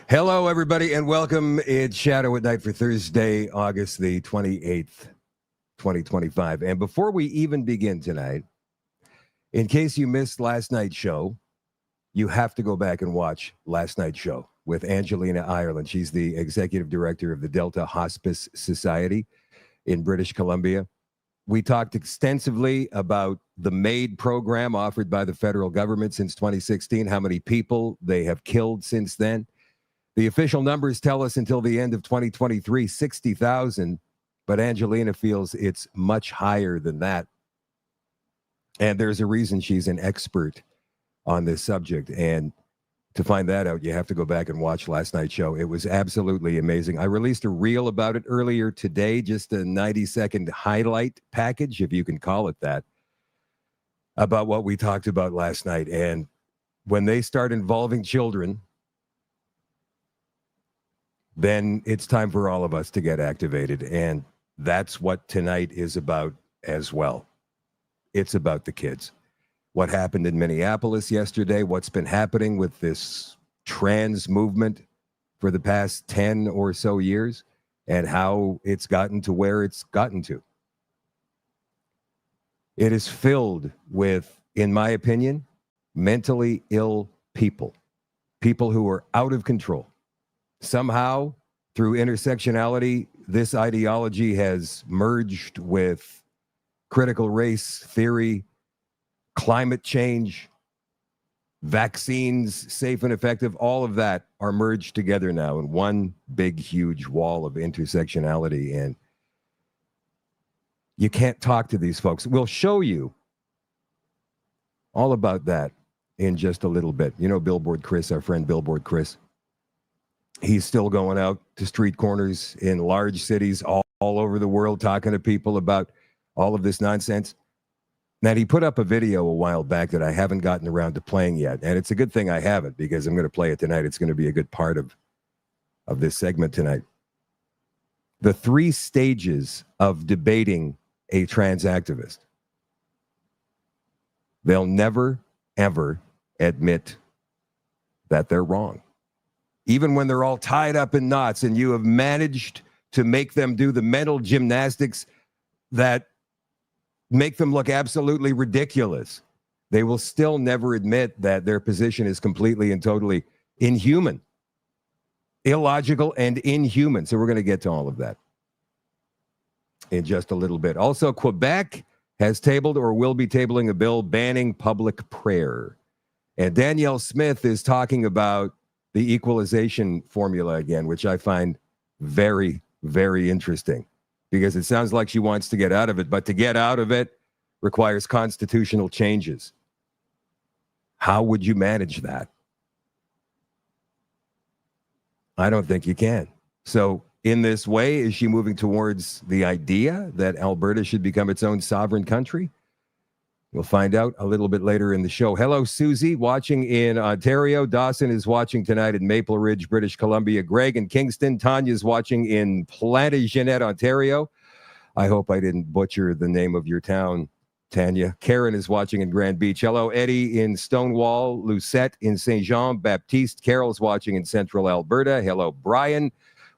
Hello, everybody, and welcome. It's Shadow at Night for Thursday, August the 28th, 2025. And before we even begin tonight, in case you missed last night's show, you have to go back and watch last night's show with Angelina Ireland. She's the executive director of the Delta Hospice Society in British Columbia. We talked extensively about the MAID program offered by the federal government since 2016, how many people they have killed since then. The official numbers tell us until the end of 2023, 60,000, but Angelina feels it's much higher than that. And there's a reason she's an expert on this subject. And to find that out, you have to go back and watch last night's show. It was absolutely amazing. I released a reel about it earlier today, just a 90-second highlight package, if you can call it that, about what we talked about last night. And when they start involving children, then it's time for all of us to get activated. And that's what tonight is about as well. It's about the kids. What happened in Minneapolis yesterday, what's been happening with this trans movement for the past 10 or so years, and how it's gotten to where it's gotten to. It is filled with, in my opinion, mentally ill people. People who are out of control. Somehow, through intersectionality, this ideology has merged with critical race theory, climate change, vaccines, safe and effective. All of that are merged together now in one big, huge wall of intersectionality. And you can't talk to these folks. We'll show you all about that in just a little bit. You know, Billboard Chris, our friend Billboard Chris. He's still going out to street corners in large cities all over the world, talking to people about all of this nonsense. Now, he put up a video a while back that I haven't gotten around to playing yet. And it's a good thing I haven't, because I'm going to play it tonight. It's going to be a good part of this segment tonight. The 3 stages of debating a trans activist. They'll never, ever admit that they're wrong. Even when they're all tied up in knots and you have managed to make them do the mental gymnastics that make them look absolutely ridiculous, they will still never admit that their position is completely and totally inhuman, illogical, and inhuman. So we're going to get to all of that in just a little bit. Also, Quebec has tabled or will be tabling a bill banning public prayer. And Danielle Smith is talking about the equalization formula again, which I find very, very interesting, because it sounds like she wants to get out of it, but to get out of it requires constitutional changes. How would you manage that? I don't think you can. So in this way, is she moving towards the idea that Alberta should become its own sovereign country? We'll find out a little bit later in the show. Hello, Susie, watching in Ontario. Dawson is watching tonight in Maple Ridge, British Columbia. Greg in Kingston. Tanya's watching in Plantagenet, Ontario. I hope I didn't butcher the name of your town, Tanya. Karen is watching in Grand Beach. Hello, Eddie in Stonewall. Lucette in Saint Jean Baptiste. Carol's watching in Central Alberta. Hello, Brian,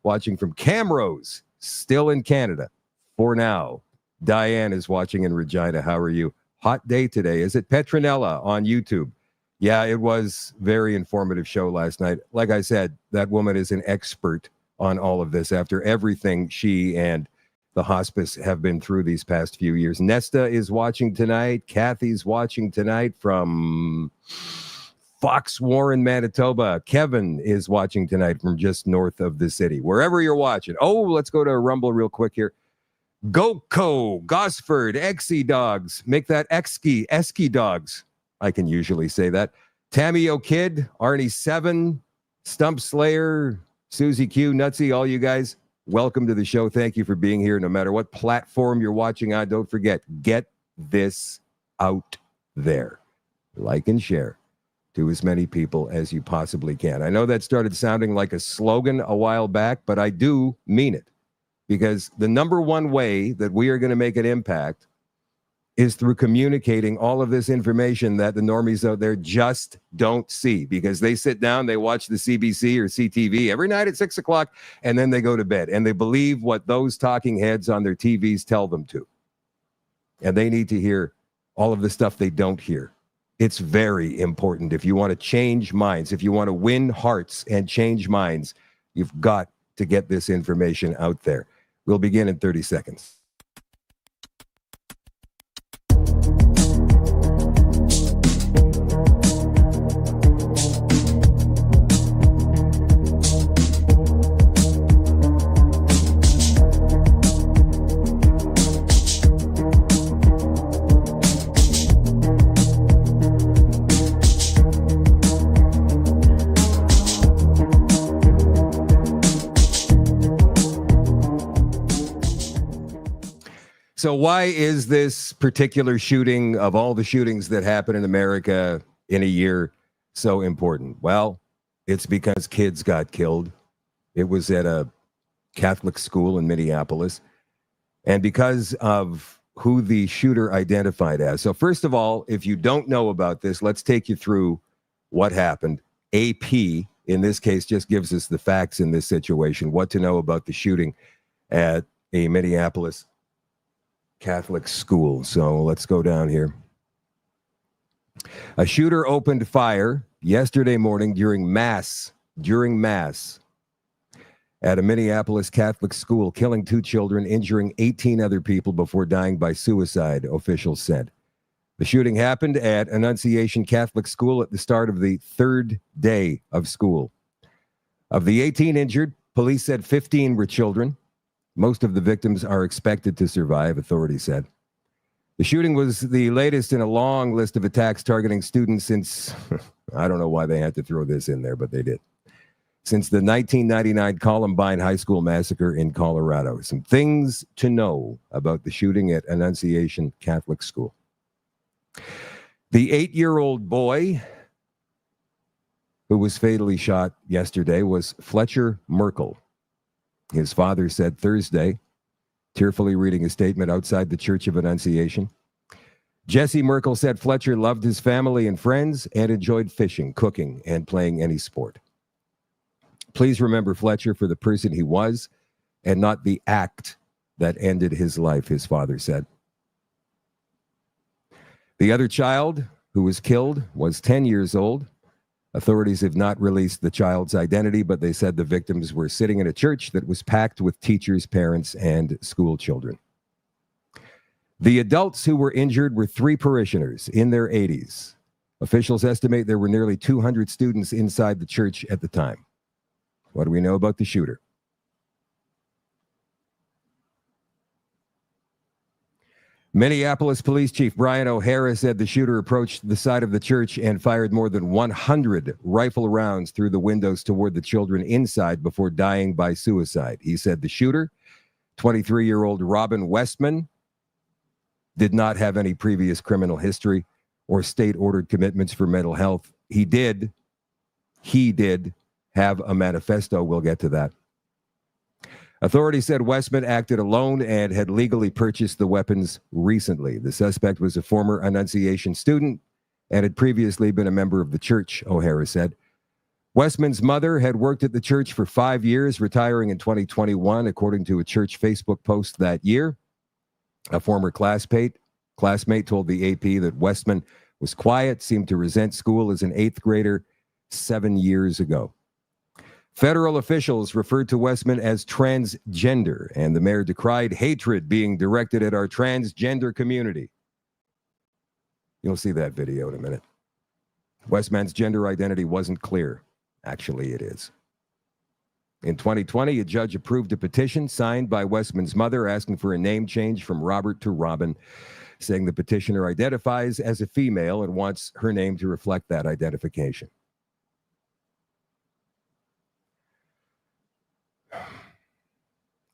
watching from Camrose, still in Canada for now. Diane is watching in Regina. How are you? Hot day today. Is it Petronella on YouTube? Yeah, it was very informative show last night. Like I said, that woman is an expert on all of this after everything she and the hospice have been through these past few years. Nesta is watching tonight. Kathy's watching tonight from Fox Warren, Manitoba. Kevin is watching tonight from just north of the city. Wherever you're watching. Oh, let's go to Rumble real quick here. Goko, Gosford, Exy Dogs. Make that Esky Dogs. I can usually say that. Tammy O'Kid, Arnie 7, Stump Slayer, Susie Q, Nutsy, all you guys, welcome to the show. Thank you for being here. No matter what platform you're watching on, don't forget, get this out there. Like and share to as many people as you possibly can. I know that started sounding like a slogan a while back, but I do mean it. Because the number one way that we are going to make an impact is through communicating all of this information that the normies out there just don't see, because they sit down, they watch the CBC or CTV every night at 6 o'clock, and then they go to bed, and they believe what those talking heads on their TVs tell them to. And they need to hear all of the stuff they don't hear. It's very important. If you want to change minds, if you want to win hearts and change minds, you've got to get this information out there. We'll begin in 30 seconds. So why is this particular shooting of all the shootings that happen in America in a year so important? Well, it's because kids got killed. It was at a Catholic school in Minneapolis, and because of who the shooter identified as. So first of all, if you don't know about this, let's take you through what happened. AP, in this case, just gives us the facts in this situation, what to know about the shooting at a Minneapolis Catholic school. So let's go down here. A shooter opened fire yesterday morning during mass at a Minneapolis Catholic school, killing 2 children, injuring 18 other people before dying by suicide, officials said. The shooting happened at Annunciation Catholic School at the start of the 3rd day of school. Of the 18 injured, police said 15 were children. Most of the victims are expected to survive, authorities said. The shooting was the latest in a long list of attacks targeting students since, I don't know why they had to throw this in there, but they did, since the 1999 Columbine High School massacre in Colorado. Some things to know about the shooting at Annunciation Catholic School. The 8-year-old boy who was fatally shot yesterday was Fletcher Merkel. His father said Thursday, tearfully reading a statement outside the Church of Annunciation. Jesse Merkel said Fletcher loved his family and friends and enjoyed fishing, cooking, and playing any sport. Please remember Fletcher for the person he was and not the act that ended his life, his father said. The other child who was killed was 10 years old. Authorities have not released the child's identity, but they said the victims were sitting in a church that was packed with teachers, parents, and school children. The adults who were injured were 3 parishioners in their 80s. Officials estimate there were nearly 200 students inside the church at the time. What do we know about the shooter? Minneapolis Police Chief Brian O'Hara said the shooter approached the side of the church and fired more than 100 rifle rounds through the windows toward the children inside before dying by suicide. He said the shooter, 23-year-old Robin Westman, did not have any previous criminal history or state-ordered commitments for mental health. He did have a manifesto. We'll get to that. Authorities said Westman acted alone and had legally purchased the weapons recently. The suspect was a former Annunciation student and had previously been a member of the church, O'Hara said. Westman's mother had worked at the church for 5 years, retiring in 2021, according to a church Facebook post that year. A former classmate told the AP that Westman was quiet, seemed to resent school as an 8th grader 7 years ago. Federal officials referred to Westman as transgender, and the mayor decried hatred being directed at our transgender community. You'll see that video in a minute. Westman's gender identity wasn't clear. Actually, it is. In 2020, a judge approved a petition signed by Westman's mother asking for a name change from Robert to Robin, saying the petitioner identifies as a female and wants her name to reflect that identification.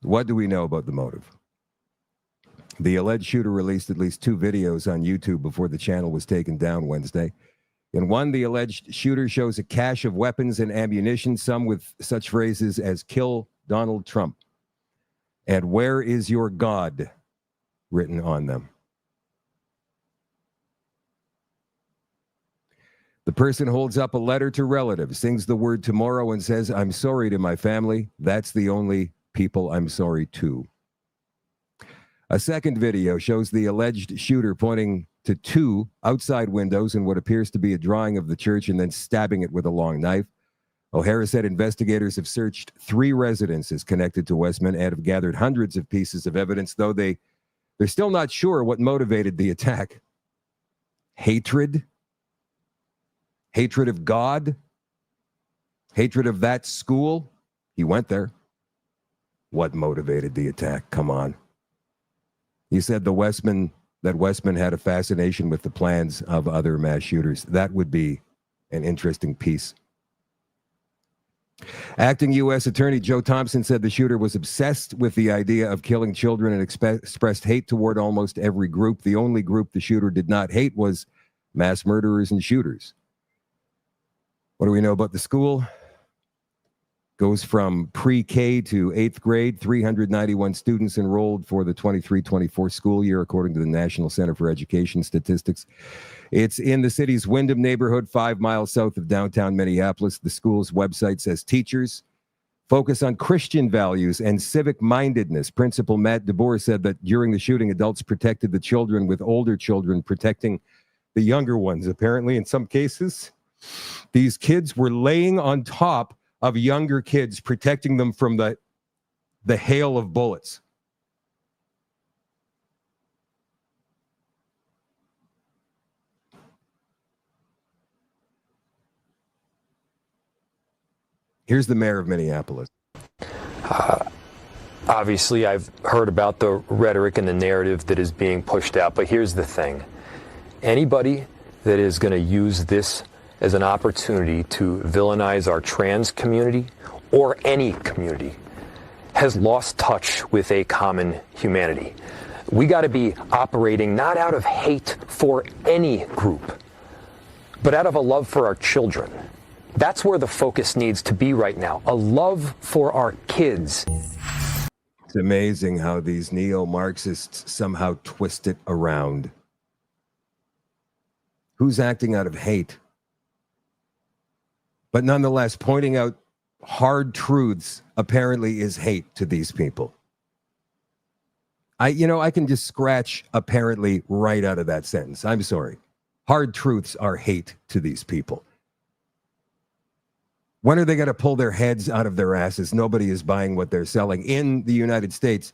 What do we know about the motive? The alleged shooter released at least 2 videos on YouTube before the channel was taken down Wednesday. In one, the alleged shooter shows a cache of weapons and ammunition, some with such phrases as "kill Donald Trump" and "where is your God" written on them. person holds up a letter to relatives, sings the word tomorrow, and says, "I'm sorry to my family. That's the only people I'm sorry to." A second video shows the alleged shooter pointing to two outside windows in what appears to be a drawing of the church and then stabbing it with a long knife. O'Hara said investigators have searched 3 residences connected to Westman and have gathered hundreds of pieces of evidence, though they're still not sure what motivated the attack. Hatred? Hatred of God? Hatred of that school? He went there. What motivated the attack? Come on. He said that Westman had a fascination with the plans of other mass shooters. That would be an interesting piece. Acting U.S. Attorney Joe Thompson said the shooter was obsessed with the idea of killing children and expressed hate toward almost every group. The only group the shooter did not hate was mass murderers and shooters. What do we know about the school? Goes from pre-K to 8th grade, 391 students enrolled for the 23-24 school year, according to the National Center for Education Statistics. It's in the city's Wyndham neighborhood, 5 miles south of downtown Minneapolis. The school's website says teachers focus on Christian values and civic mindedness. Principal Matt DeBoer said that during the shooting, adults protected the children, with older children protecting the younger ones. Apparently, in some cases, these kids were laying on top of younger kids, protecting them from the hail of bullets. Here's the mayor of Minneapolis. Obviously, I've heard about the rhetoric and the narrative that is being pushed out, but here's the thing. Anybody that is going to use this as an opportunity to villainize our trans community or any community has lost touch with a common humanity. We got to be operating not out of hate for any group, but out of a love for our children. That's where the focus needs to be right now, a love for our kids. It's amazing how these neo-Marxists somehow twist it around. Who's acting out of hate? But nonetheless, pointing out hard truths apparently is hate to these people. I can just scratch apparently right out of that sentence. I'm sorry. Hard truths are hate to these people. When are they going to pull their heads out of their asses? Nobody is buying what they're selling. In the United States,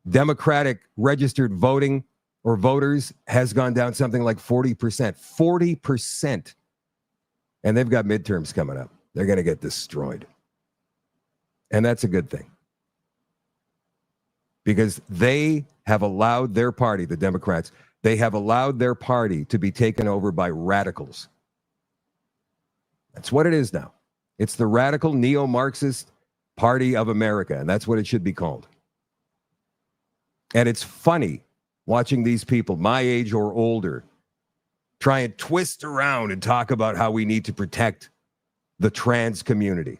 Democratic registered voting or voters has gone down something like 40%. 40%. And they've got midterms coming up. They're going to get destroyed. And that's a good thing. Because they have allowed their party, the Democrats, they have allowed their party to be taken over by radicals. That's what it is now. It's the radical neo-Marxist Party of America, and that's what it should be called. And it's funny watching these people, my age or older, try and twist around and talk about how we need to protect the trans community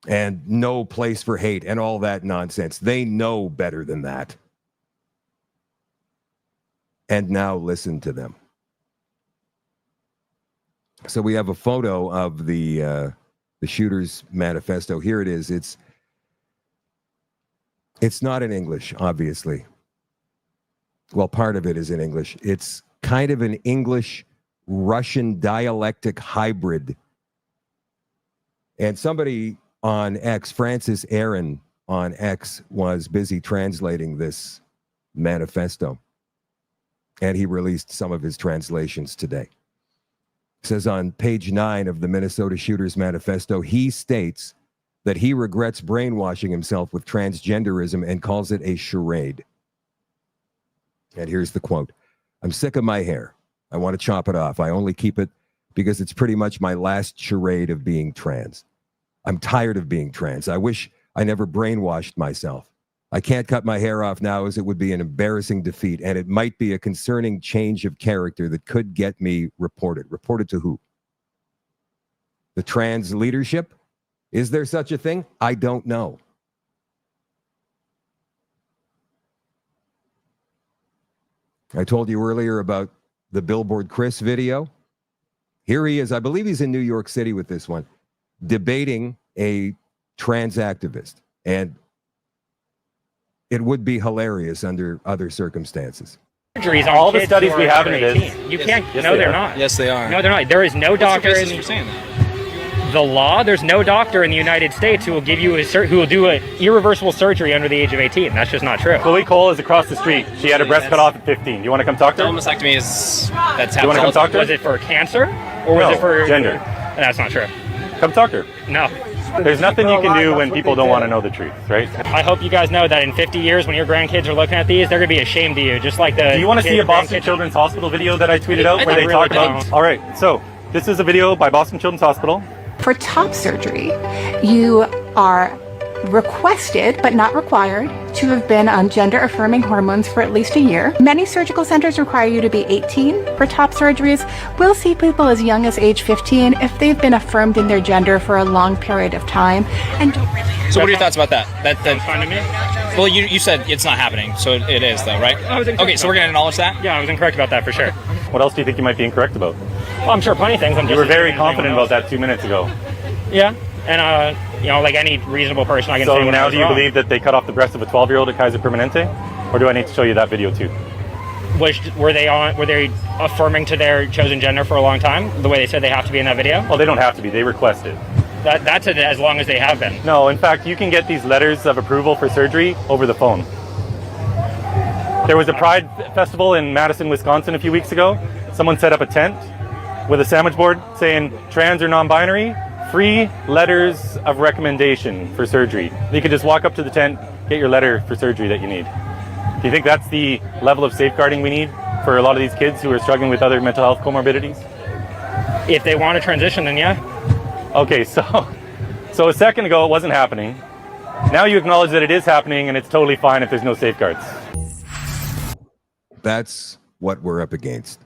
and no place for hate and all that nonsense. They know better than that. And now listen to them. So we have a photo of the shooter's manifesto. Here it is. It's not in English, obviously. Well, part of it is in English. It's kind of an English-Russian dialectic hybrid. And somebody on X, Francis Aaron on X, was busy translating this manifesto. And he released some of his translations today. It says on page 9 of the Minnesota Shooter's Manifesto, he states that he regrets brainwashing himself with transgenderism and calls it a charade. And here's the quote. "I'm sick of my hair. I want to chop it off. I only keep it because it's pretty much my last charade of being trans. I'm tired of being trans. I wish I never brainwashed myself. I can't cut my hair off now, as it would be an embarrassing defeat, and it might be a concerning change of character that could get me reported." Reported to who? The trans leadership? Is there such a thing? I don't know. I told you earlier about the Billboard Chris video. Here he is. I believe he's in New York City with this one, debating a trans activist. And it would be hilarious under other circumstances. Surgeries on all the kids studies who we are have under into this. 18. You can't. Yes, No, they they're are. not. Yes, they are. No, they're not. There is no doctor What's in the basis for saying that? the law. There's no doctor in the United States who will give you who will do an irreversible surgery under the age of 18. That's just not true. Chloe Cole is across the street. She had her breast cut off at 15. Do you want to come talk to her? Mastectomy is that's Do you want to come talk to her? Was it for cancer or was No, it for gender. That's not true. Come talk to her. No. There's nothing you can do when people don't want to know the truth, right? I hope you guys know that in 50 years, when your grandkids are looking at these, they're going to be ashamed of you, just like the. Do you want to see a Boston grandkids- Children's Hospital video that I tweeted out I where they really talk about? don't. All right, so this is a video by Boston Children's Hospital. For top surgery, you are requested, but not required, to have been on gender-affirming hormones for at least a year. Many surgical centers require you to be 18 for top surgeries. We'll see people as young as age 15 if they've been affirmed in their gender for a long period of time and don't really. So what are your thoughts about that? That's fine to me. Well, you said it's not happening, so it is though, right? I was incorrect Okay, so we're gonna acknowledge that. Yeah, I was incorrect about that for sure. What else do you think you might be incorrect about? Well, I'm sure plenty of things. You were very confident about that 2 minutes ago. Yeah, and like any reasonable person, I can say. So when I now was do you wrong. believe that they cut off the breast of a 12-year-old at Kaiser Permanente? Or do I need to show you that video too? Were they affirming to their chosen gender for a long time, the way they said they have to be in that video? Well, they don't have to be. They request it. That's it, as long as they have been. No, in fact, you can get these letters of approval for surgery over the phone. There was a Pride Festival in Madison, Wisconsin a few weeks ago. Someone set up a tent with a sandwich board saying trans or non-binary, free letters of recommendation for surgery. You could just walk up to the tent, get your letter for surgery that you need. Do you think that's the level of safeguarding we need for a lot of these kids who are struggling with other mental health comorbidities? If they want to transition, then yeah. Okay, so a second ago it wasn't happening. Now you acknowledge that it is happening and it's totally fine if there's no safeguards. That's what we're up against.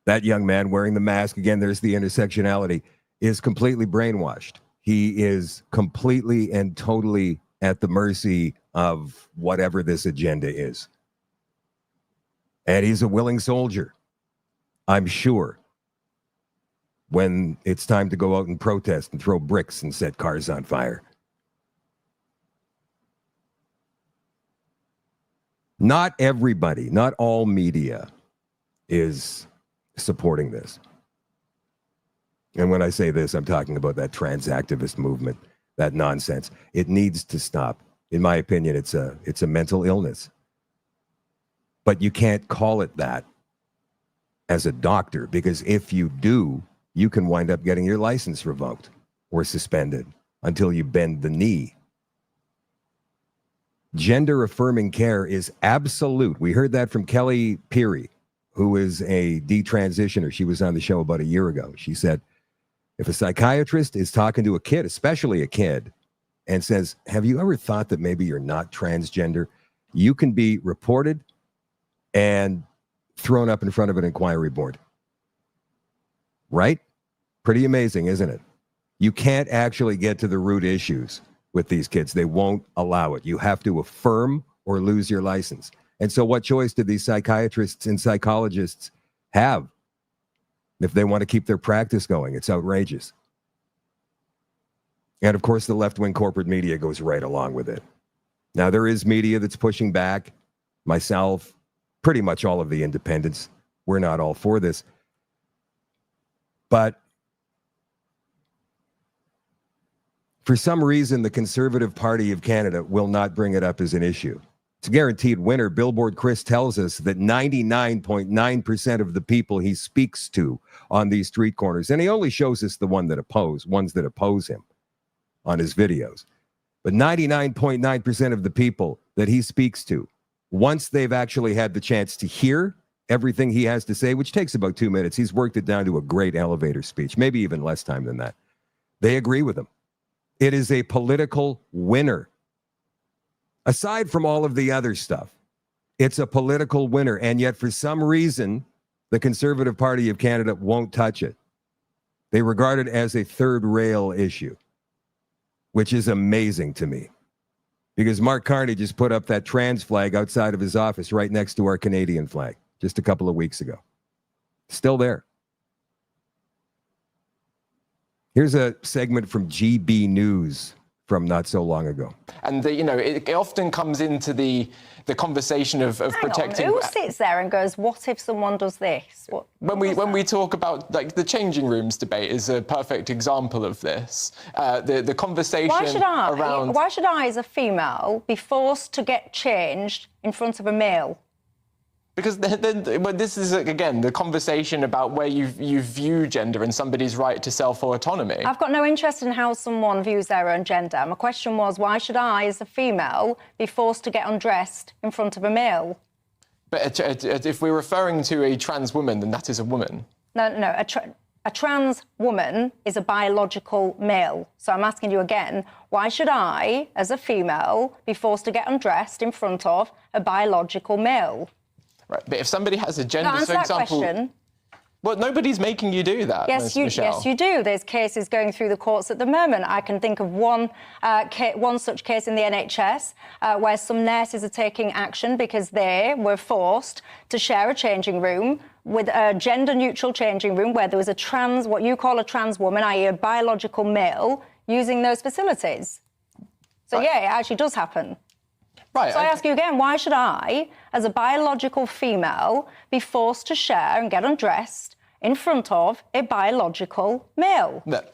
That young man wearing the mask, again, there's the intersectionality, is completely brainwashed. He is completely and totally at the mercy of whatever this agenda is. And he's a willing soldier, I'm sure, when it's time to go out and protest and throw bricks and set cars on fire. Not everybody, not all media is supporting this. And when I say this, I'm talking about that trans activist movement, that nonsense. It needs to stop. In my opinion, it's a mental illness. But you can't call it that as a doctor, because if you do, you can wind up getting your license revoked or suspended until you bend the knee. Gender affirming care is absolute. We heard that from Kelly Peary, who is a detransitioner. She was on the show about a year ago. She said, if a psychiatrist is talking to a kid, especially a kid, and says, have you ever thought that maybe you're not transgender? You can be reported and thrown up in front of an inquiry board. Right? Pretty amazing, isn't it? You can't actually get to the root issues with these kids. They won't allow it. You have to affirm or lose your license. And so what choice do these psychiatrists and psychologists have if they want to keep their practice going? It's outrageous. And of course, the left-wing corporate media goes right along with it. Now, there is media that's pushing back. Myself, pretty much all of the independents, we're not all for this. But for some reason, the Conservative Party of Canada will not bring it up as an issue. It's a guaranteed winner. Billboard Chris tells us that 99.9% of the people he speaks to on these street corners, and he only shows us the ones that oppose him on his videos, but 99.9% of the people that he speaks to, once they've actually had the chance to hear everything he has to say, which takes about 2 minutes, he's worked it down to a great elevator speech, maybe even less time than that, they agree with him. It is a political winner. Aside from all of the other stuff, it's a political winner. And yet, for some reason, the Conservative Party of Canada won't touch it. They regard it as a third rail issue, which is amazing to me. Because Mark Carney just put up that trans flag outside of his office right next to our Canadian flag just a couple of weeks ago. Still there. Here's a segment from GB News from not so long ago. And, it often comes into the conversation of protecting... Who sits there and goes, what if someone does this? When we talk about, like, the changing rooms debate is a perfect example of this. The conversation around... Why should I, as a female, be forced to get changed in front of a male? Because then this is, again, the conversation about where you view gender and somebody's right to self-autonomy. I've got no interest in how someone views their own gender. My question was, why should I, as a female, be forced to get undressed in front of a male? But if we're referring to a trans woman, then that is a woman. No. A trans woman is a biological male. So I'm asking you again, why should I, as a female, be forced to get undressed in front of a biological male? Right, but if somebody has a gender, answer for that example... question. Well, nobody's making you do that, Yes, Michelle. Yes, you do. There's cases going through the courts at the moment. I can think of one such case in the NHS where some nurses are taking action because they were forced to share a changing room with a gender-neutral changing room where there was what you call a trans woman, i.e. a biological male, using those facilities. So, yeah, it actually does happen. Right. So I ask you again, why should I, as a biological female, be forced to share and get undressed in front of a biological male? Look,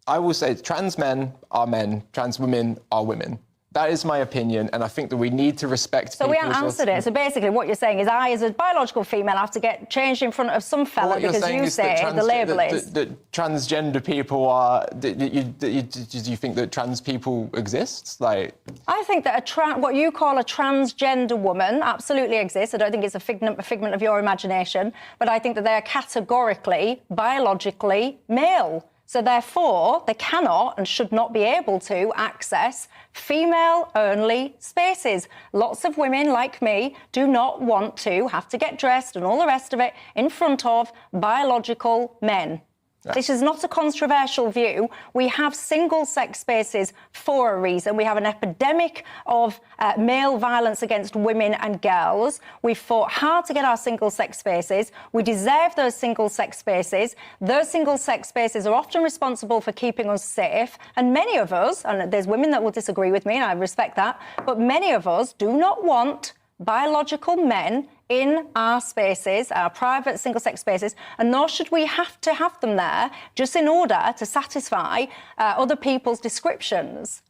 I will say trans men are men, trans women are women. That is my opinion, and I think that we need to respect So we haven't answered it. So basically what you're saying is I, as a biological female, have to get changed in front of some fella because you say the label is... That transgender people are... Do you think that trans people exist? Like... I think that what you call a transgender woman absolutely exists. I don't think it's a figment of your imagination, but I think that they are categorically, biologically male. So therefore, they cannot and should not be able to access female-only spaces. Lots of women like me do not want to have to get dressed and all the rest of it in front of biological men. This is not a controversial view. We have single-sex spaces for a reason. We have an epidemic of male violence against women and girls. We've fought hard to get our single-sex spaces. We deserve those single-sex spaces. Those single-sex spaces are often responsible for keeping us safe. And many of us, and there's women that will disagree with me, and I respect that, but many of us do not want biological men in our spaces, our private single-sex spaces, and nor should we have to have them there just in order to satisfy other people's descriptions.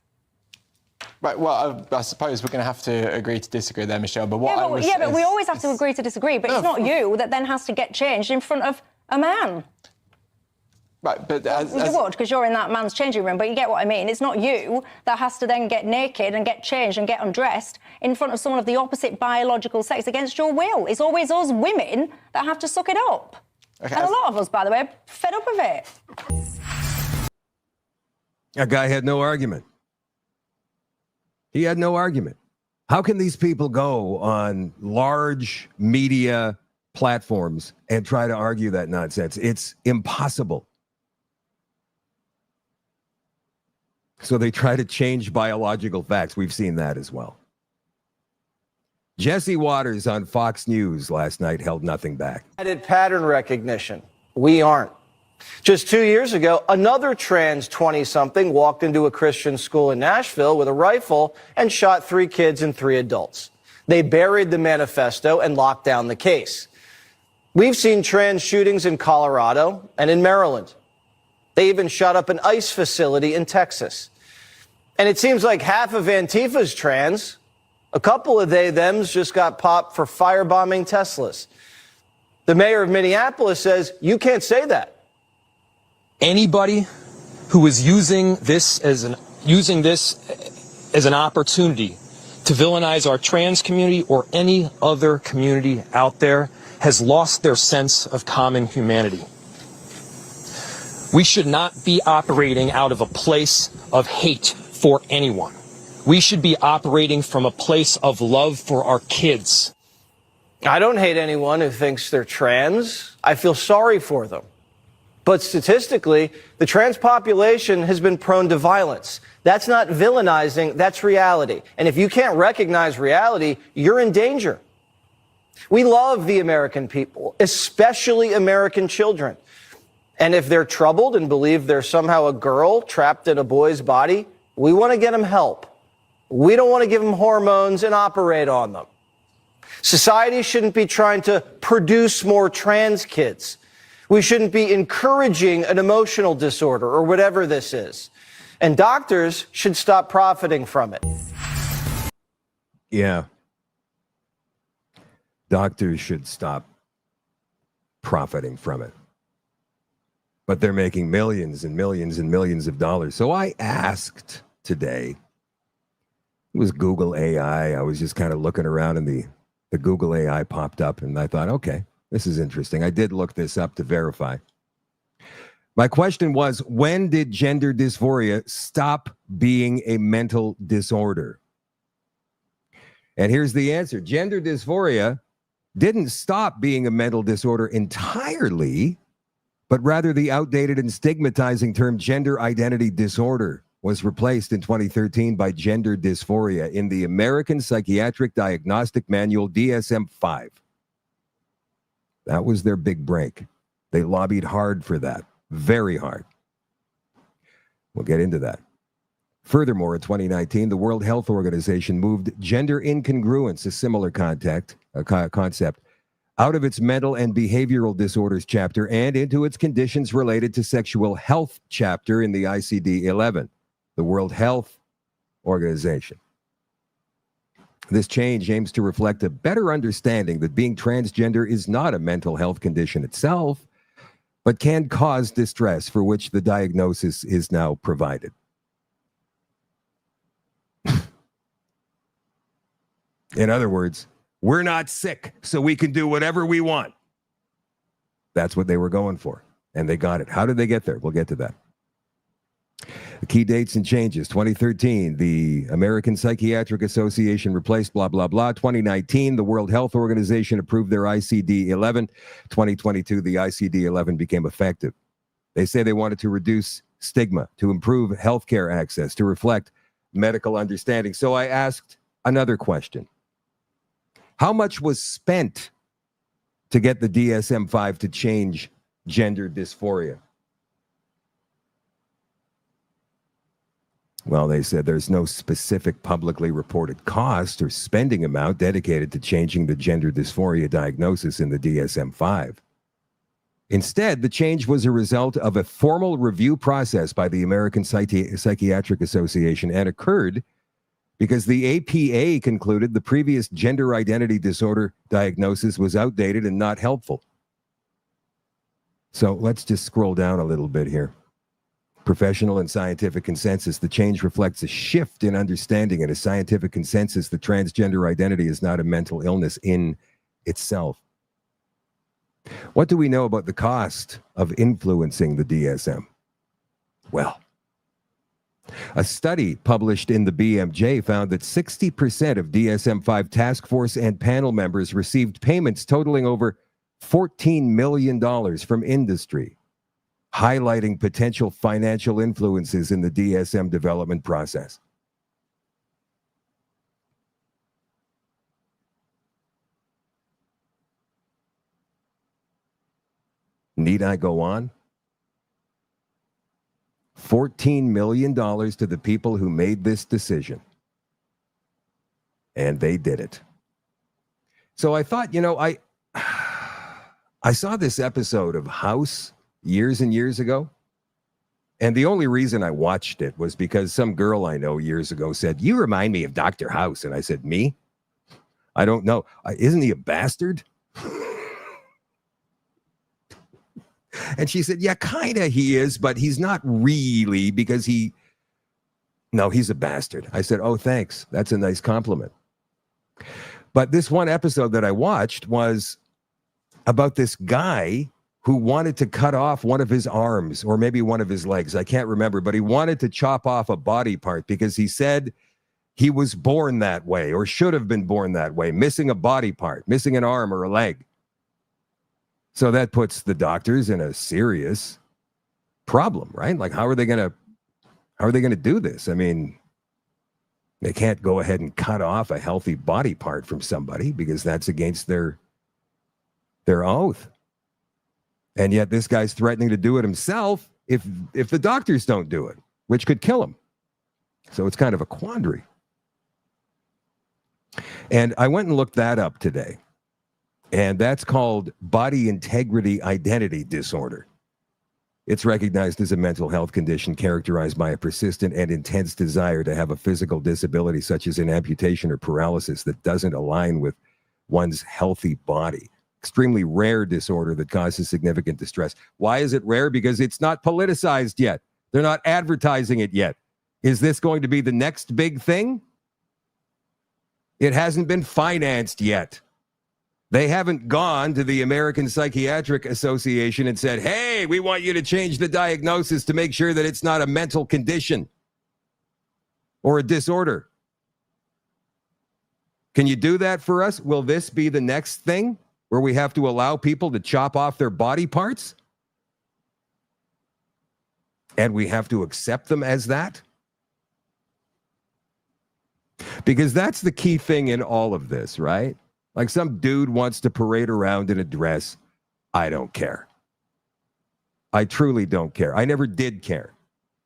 Right, well, I suppose we're going to have to agree to disagree there, Michelle, but what but we always have to agree to disagree, but it's not you that then has to get changed in front of a man. Right, but you would, because you're in that man's changing room, but you get what I mean. It's not you that has to then get naked and get changed and get undressed in front of someone of the opposite biological sex against your will. It's always us women that have to suck it up. Okay, and a lot of us, by the way, are fed up of it. That guy had no argument. He had no argument. How can these people go on large media platforms and try to argue that nonsense? It's impossible. So they try to change biological facts. We've seen that as well. Jesse Waters on Fox News last night held nothing back. Added pattern recognition. We aren't. Just 2 years ago, another trans 20-something walked into a Christian school in Nashville with a rifle and shot 3 kids and 3 adults. They buried the manifesto and locked down the case. We've seen trans shootings in Colorado and in Maryland. They even shot up an ICE facility in Texas. And it seems like half of Antifa's trans. A couple of they-thems just got popped for firebombing Teslas. The mayor of Minneapolis says you can't say that. Anybody who is using this as an opportunity to villainize our trans community or any other community out there has lost their sense of common humanity. We should not be operating out of a place of hate for anyone. We should be operating from a place of love for our kids. I don't hate anyone who thinks they're trans. I feel sorry for them. But statistically, the trans population has been prone to violence. That's not villainizing, that's reality. And if you can't recognize reality, you're in danger. We love the American people, especially American children. And if they're troubled and believe they're somehow a girl trapped in a boy's body, we want to get them help. We don't want to give them hormones and operate on them. Society shouldn't be trying to produce more trans kids. We shouldn't be encouraging an emotional disorder or whatever this is. And doctors should stop profiting from it. Yeah. Doctors should stop profiting from it. But they're making millions and millions and millions of dollars. So I asked today, it was Google AI. I was just kind of looking around and the Google AI popped up and I thought, okay, this is interesting. I did look this up to verify. My question was, when did gender dysphoria stop being a mental disorder? And here's the answer. Gender dysphoria didn't stop being a mental disorder entirely, but rather the outdated and stigmatizing term gender identity disorder was replaced in 2013 by gender dysphoria in the American Psychiatric Diagnostic Manual, DSM-5. That was their big break. They lobbied hard for that, very hard. We'll get into that. Furthermore, in 2019, the World Health Organization moved gender incongruence, a similar concept, out of its mental and behavioral disorders chapter and into its conditions related to sexual health chapter in the ICD-11, the World Health Organization. This change aims to reflect a better understanding that being transgender is not a mental health condition itself, but can cause distress for which the diagnosis is now provided. In other words, we're not sick, so we can do whatever we want. That's what they were going for, and they got it. How did they get there? We'll get to that. The key dates and changes. 2013, the American Psychiatric Association replaced blah, blah, blah. 2019, the World Health Organization approved their ICD-11. 2022, the ICD-11 became effective. They say they wanted to reduce stigma, to improve healthcare access, to reflect medical understanding. So I asked another question. How much was spent to get the DSM-5 to change gender dysphoria? Well, they said there's no specific publicly reported cost or spending amount dedicated to changing the gender dysphoria diagnosis in the DSM-5. Instead, the change was a result of a formal review process by the American Psychiatric Association and occurred because the APA concluded the previous gender identity disorder diagnosis was outdated and not helpful. So let's just scroll down a little bit here. Professional and scientific consensus. The change reflects a shift in understanding and a scientific consensus that transgender identity is not a mental illness in itself. What do we know about the cost of influencing the DSM? Well, a study published in the BMJ found that 60% of DSM-5 task force and panel members received payments totaling over $14 million from industry, highlighting potential financial influences in the DSM development process. Need I go on? $14 million to the people who made this decision. And they did it. So I thought, I saw this episode of House years and years ago. And the only reason I watched it was because some girl I know years ago said, "You remind me of Dr. House." And I said, "Me? I don't know. Isn't he a bastard?" And she said, "Yeah, kind of he is, but he's not really because no, he's a bastard." I said, "Oh, thanks. That's a nice compliment." But this one episode that I watched was about this guy who wanted to cut off one of his arms or maybe one of his legs. I can't remember, but he wanted to chop off a body part because he said he was born that way or should have been born that way, missing a body part, missing an arm or a leg. So that puts the doctors in a serious problem, right? Like, how are they going to do this? I mean, they can't go ahead and cut off a healthy body part from somebody because that's against their oath. And yet this guy's threatening to do it himself if the doctors don't do it, which could kill him. So it's kind of a quandary. And I went and looked that up today. And that's called body integrity identity disorder. It's recognized as a mental health condition characterized by a persistent and intense desire to have a physical disability, such as an amputation or paralysis, that doesn't align with one's healthy body. Extremely rare disorder that causes significant distress. Why is it rare? Because it's not politicized yet. They're not advertising it yet. Is this going to be the next big thing? It hasn't been financed yet. They haven't gone to the American Psychiatric Association and said, hey, we want you to change the diagnosis to make sure that it's not a mental condition or a disorder. Can you do that for us? Will this be the next thing where we have to allow people to chop off their body parts? And we have to accept them as that? Because that's the key thing in all of this, right? Like some dude wants to parade around in a dress. I don't care. I truly don't care. I never did care.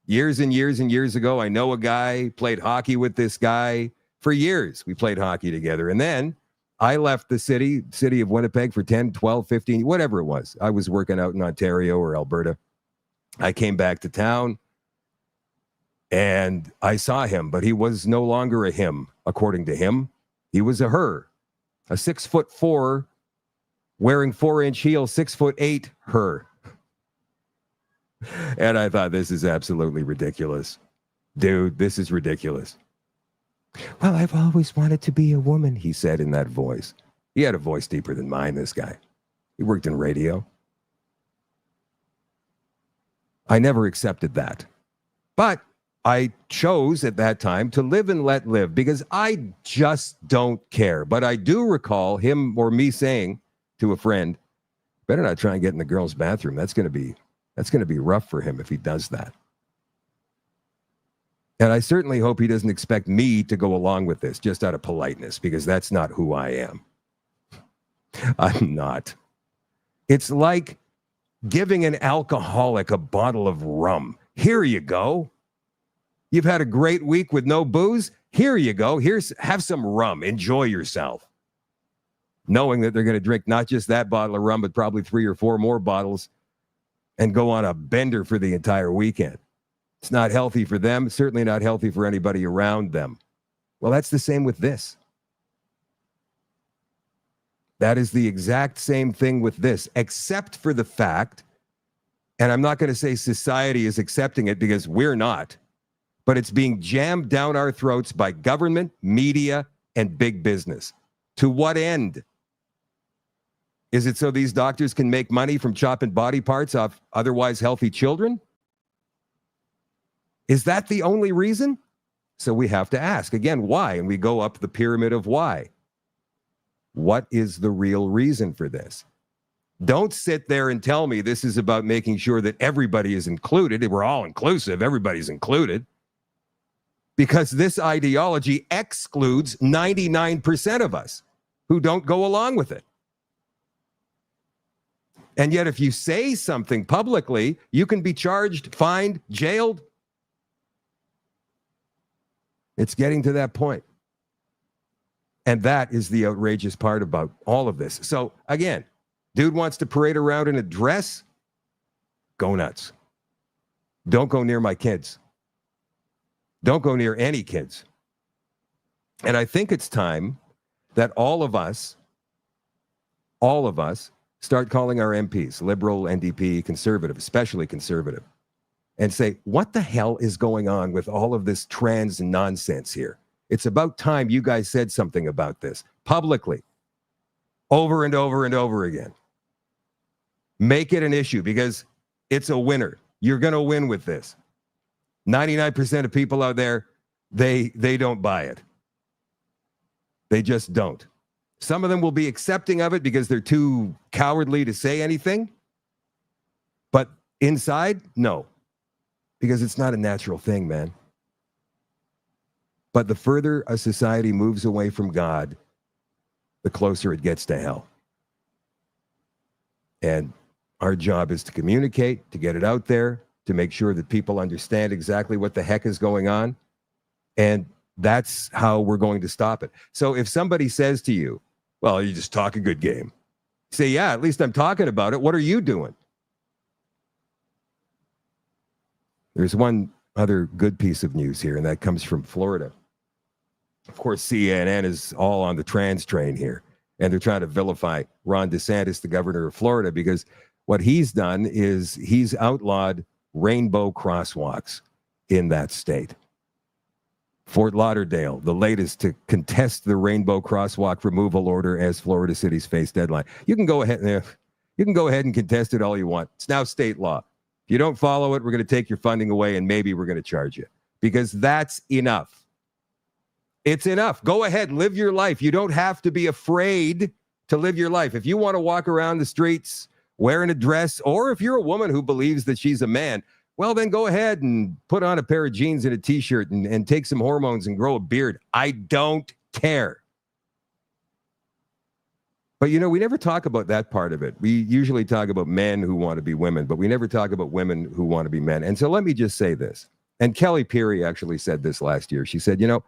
Years and years and years ago, I know a guy, played hockey with this guy. For years, we played hockey together. And then I left the city of Winnipeg for 10, 12, 15, whatever it was. I was working out in Ontario or Alberta. I came back to town and I saw him, but he was no longer a him, according to him. He was a her. A 6'4", wearing 4-inch heels, 6'8" her. And I thought, this is absolutely ridiculous. Dude, this is ridiculous. Well, I've always wanted to be a woman, he said in that voice. He had a voice deeper than mine, this guy. He worked in radio. I never accepted that. But I chose at that time to live and let live because I just don't care. But I do recall him or me saying to a friend, better not try and get in the girls' bathroom. That's going to be rough for him if he does that. And I certainly hope he doesn't expect me to go along with this just out of politeness, because that's not who I am. I'm not. It's like giving an alcoholic a bottle of rum. Here you go. You've had a great week with no booze. Here you go. Have some rum. Enjoy yourself. Knowing that they're going to drink not just that bottle of rum, but probably 3 or 4 more bottles and go on a bender for the entire weekend. It's not healthy for them. Certainly not healthy for anybody around them. Well, that's the same with this. That is the exact same thing with this, except for the fact, and I'm not going to say society is accepting it because we're not, but it's being jammed down our throats by government, media, and big business. To what end? Is it so these doctors can make money from chopping body parts off otherwise healthy children? Is that the only reason? So we have to ask, again, why? And we go up the pyramid of why. What is the real reason for this? Don't sit there and tell me this is about making sure that everybody is included. We're all inclusive. Everybody's included. Because this ideology excludes 99% of us who don't go along with it. And yet if you say something publicly, you can be charged, fined, jailed. It's getting to that point. And that is the outrageous part about all of this. So again, dude wants to parade around in a dress. Go nuts. Don't go near my kids. Don't go near any kids. And I think it's time that all of us start calling our MPs, Liberal, NDP, Conservative, especially Conservative, and say, what the hell is going on with all of this trans nonsense here? It's about time you guys said something about this publicly, over and over and over again. Make it an issue because it's a winner. You're going to win with this. 99% of people out there, they don't buy it. They just don't. Some of them will be accepting of it because they're too cowardly to say anything. But inside, no. Because it's not a natural thing, man. But the further a society moves away from God, the closer it gets to hell. And Our job is to communicate, to get it out there, to make sure that people understand exactly what the heck is going on. And that's how we're going to stop it. So if somebody says to you, well, you just talk a good game, say, yeah, at least I'm talking about it. What are you doing? There's one other good piece of news here, and that comes from Florida. Of course, CNN is all on the trans train here, and they're trying to vilify Ron DeSantis, the governor of Florida, because what he's done is he's outlawed rainbow crosswalks in that state. Fort Lauderdale, the latest to contest the rainbow crosswalk removal order as Florida cities face deadline. You can go ahead and contest it all you want. It's now state law. If you don't follow it, we're going to take your funding away and maybe we're going to charge you, because that's enough. It's enough. Go ahead, live your life. You don't have to be afraid to live your life. If you want to walk around the streets wearing a dress, or if you're a woman who believes that she's a man, well, then go ahead and put on a pair of jeans and a T-shirt and take some hormones and grow a beard. I don't care. But, you know, we never talk about that part of it. We usually talk about men who want to be women, but we never talk about women who want to be men. And so let me just say this. And Kelly Peary actually said this last year. She said, you know,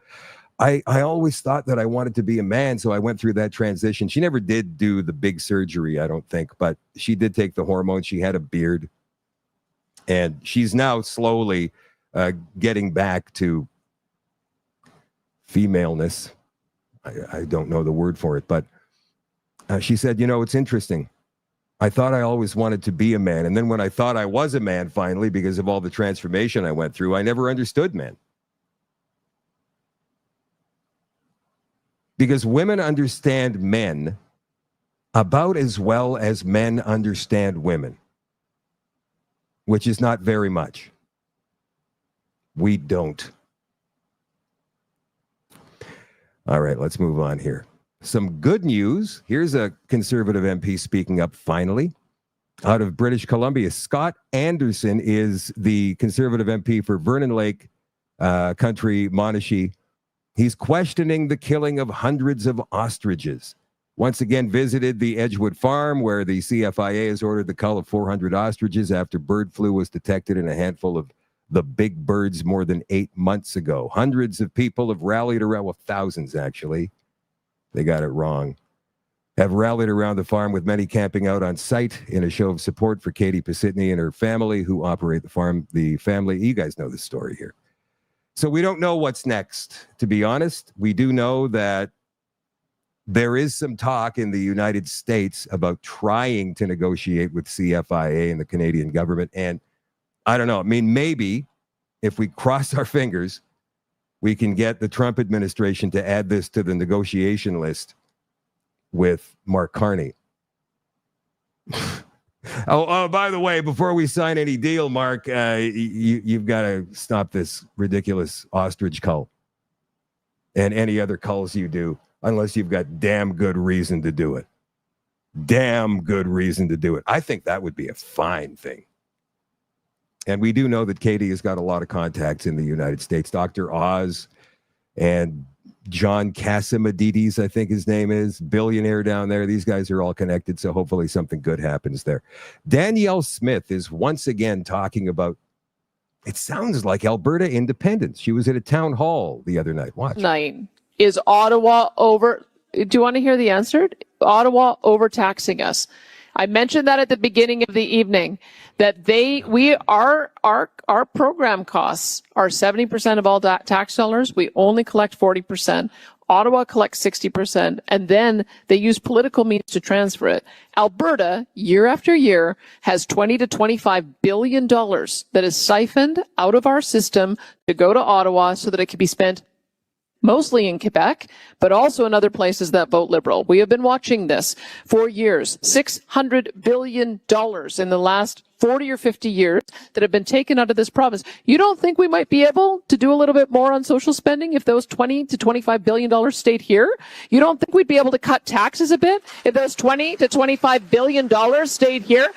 I always thought that I wanted to be a man, so I went through that transition. She never did do the big surgery, I don't think, but she did take the hormones. She had a beard. And she's now slowly getting back to femaleness. I don't know the word for it, but she said, you know, it's interesting. I thought I always wanted to be a man. And then when I thought I was a man, finally, because of all the transformation I went through, I never understood men. Because women understand men about as well as men understand women, which is not very much. We don't. All right, let's move on here. Some good news. Here's a Conservative MP speaking up finally. Out of British Columbia, Scott Anderson is the Conservative MP for Vernon Lake Country, Monashee. He's questioning the killing of hundreds of ostriches. Once again, visited the Edgewood farm where the CFIA has ordered the cull of 400 ostriches after bird flu was detected in a handful of the big birds more than 8 months ago. Hundreds of people have rallied around, well, thousands actually. They got it wrong. Have rallied around the farm, with many camping out on site in a show of support for Katie Pasitny and her family who operate the farm. The family, you guys know the story here. So we don't know what's next, to be honest. We do know that there is some talk in the United States about trying to negotiate with CFIA and the Canadian government. And I don't know. I mean, maybe if we cross our fingers, we can get the Trump administration to add this to the negotiation list with Mark Carney. Oh, by the way, before we sign any deal, Mark, you've got to stop this ridiculous ostrich cull and any other culls you do, unless you've got damn good reason to do it. Damn good reason to do it. I think that would be a fine thing. And we do know that Katie has got a lot of contacts in the United States. Dr. Oz and John Cassimatidis, I think his name is, billionaire down there. These guys are all connected, so hopefully something good happens there. Danielle Smith is once again talking about, it sounds like Alberta independence. She was at a town hall the other night. Watch. Is Ottawa do you want to hear the answer? Ottawa overtaxing us. I mentioned that at the beginning of the evening, that our program costs are 70% of all tax dollars. We only collect 40%. Ottawa collects 60%, and then they use political means to transfer it. Alberta, year after year, has $20 to $25 billion that is siphoned out of our system to go to Ottawa so that it can be spent mostly in Quebec, but also in other places that vote Liberal. We have been watching this for years. $600 billion in the last 40 or 50 years that have been taken out of this province. You don't think we might be able to do a little bit more on social spending if those $20 to $25 billion stayed here? You don't think we'd be able to cut taxes a bit if those $20 to $25 billion stayed here?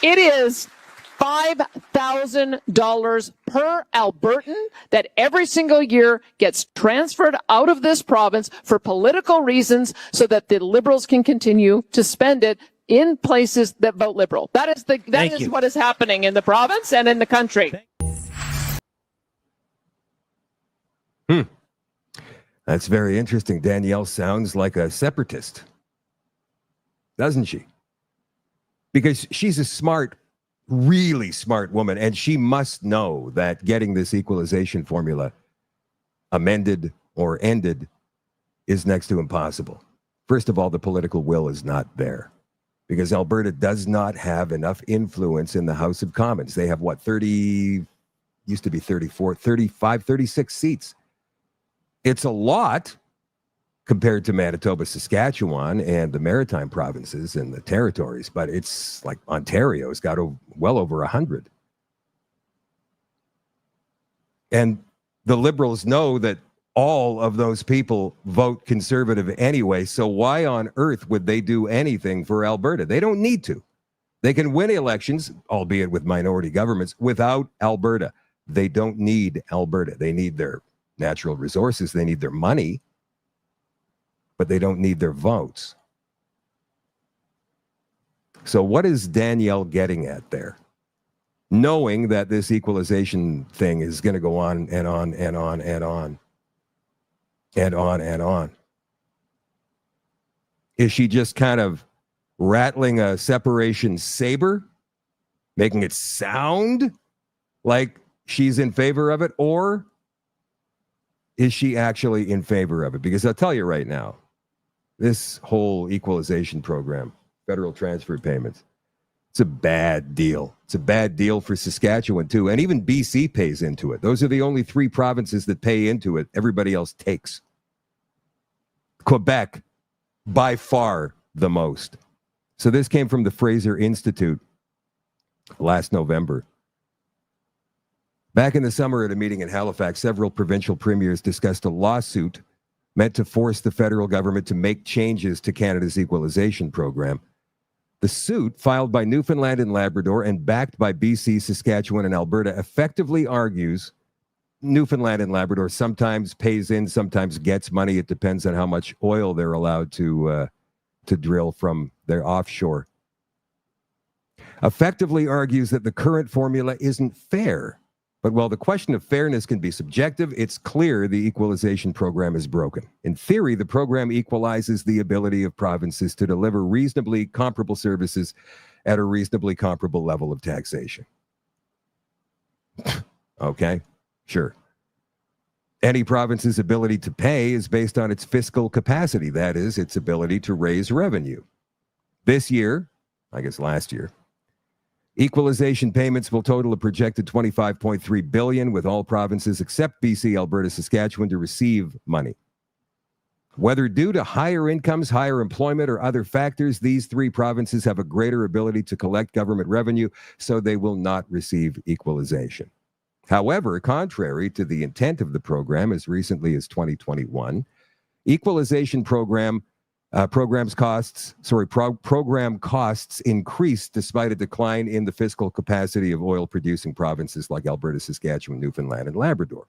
It is $5,000 per Albertan that every single year gets transferred out of this province for political reasons so that the Liberals can continue to spend it in places that vote liberal. That is what is happening in the province and in the country. That's very interesting. Danielle sounds like a separatist, doesn't she? Because she's a smart, really smart woman, and she must know that getting this equalization formula amended or ended is next to impossible. First of all, the political will is not there because Alberta does not have enough influence in the House of Commons. They have, 30, used to be 34, 35, 36 seats. It's a lot compared to Manitoba, Saskatchewan, and the Maritime provinces and the territories, but it's like Ontario's got well over 100. And the Liberals know that all of those people vote Conservative anyway, so why on earth would they do anything for Alberta? They don't need to. They can win elections, albeit with minority governments, without Alberta. They don't need Alberta. They need their natural resources. They need their money, but they don't need their votes. So what is Danielle getting at there? Knowing that this equalization thing is going to go on and on and on and on and on and on. Is she just kind of rattling a separation saber, making it sound like she's in favor of it, or is she actually in favor of it? Because I'll tell you right now, this whole equalization program, federal transfer payments, it's a bad deal. It's a bad deal for Saskatchewan too. And even BC pays into it. Those are the only 3 provinces that pay into it. Everybody else takes. Quebec, by far the most. So this came from the Fraser Institute last November. Back in the summer at a meeting in Halifax, several provincial premiers discussed a lawsuit meant to force the federal government to make changes to Canada's equalization program. The suit, filed by Newfoundland and Labrador and backed by BC, Saskatchewan, and Alberta, effectively argues Newfoundland and Labrador sometimes pays in, sometimes gets money. It depends on how much oil they're allowed to drill from their offshore. Effectively argues that the current formula isn't fair. But while the question of fairness can be subjective, it's clear the equalization program is broken. In theory, the program equalizes the ability of provinces to deliver reasonably comparable services at a reasonably comparable level of taxation. Okay, sure. Any province's ability to pay is based on its fiscal capacity, that is, its ability to raise revenue. This year, I guess last year, equalization payments will total a projected $25.3 billion, with all provinces except BC, Alberta, Saskatchewan to receive money. Whether due to higher incomes, higher employment, or other factors, these 3 provinces have a greater ability to collect government revenue, so they will not receive equalization. However, contrary to the intent of the program as recently as 2021, equalization program costs increased despite a decline in the fiscal capacity of oil-producing provinces like Alberta, Saskatchewan, Newfoundland, and Labrador.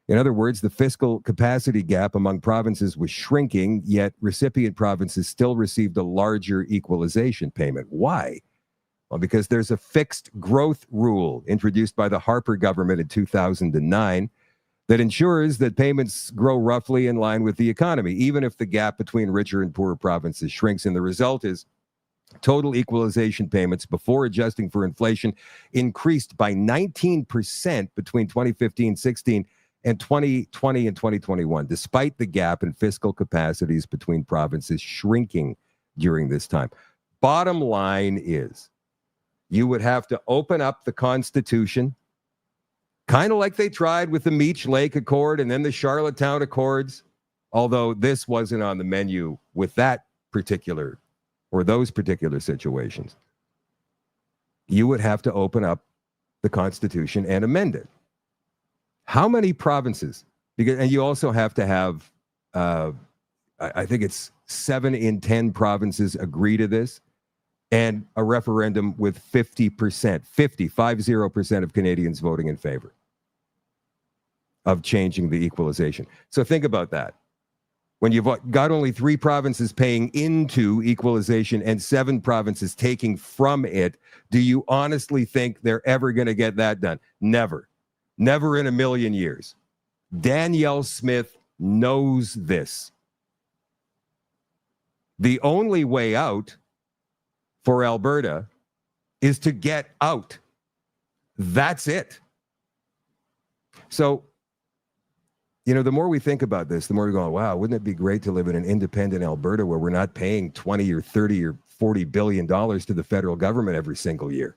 In other words, the fiscal capacity gap among provinces was shrinking, yet recipient provinces still received a larger equalization payment. Why? Well, because there's a fixed growth rule introduced by the Harper government in 2009 that ensures that payments grow roughly in line with the economy, even if the gap between richer and poorer provinces shrinks. And the result is total equalization payments before adjusting for inflation increased by 19% between 2015-16 and 2020 and 2021, despite the gap in fiscal capacities between provinces shrinking during this time. Bottom line is, you would have to open up the Constitution, kind of like they tried with the Meech Lake Accord and then the Charlottetown Accords, although this wasn't on the menu with that particular or those particular situations. You would have to open up the Constitution and amend it. How many provinces? And you also have to have, I think it's 7 in 10 provinces agree to this, and a referendum with 50% of Canadians voting in favor of changing the equalization. So think about that. when you've got only 3 provinces paying into equalization and 7 provinces taking from it, do you honestly think they're ever going to get that done? Never. Never in a million years. Danielle Smith knows this. The only way out for Alberta is to get out. That's it. So, you know, the more we think about this, the more we go, wow, wouldn't it be great to live in an independent Alberta where we're not paying 20 or 30 or 40 billion dollars to the federal government every single year?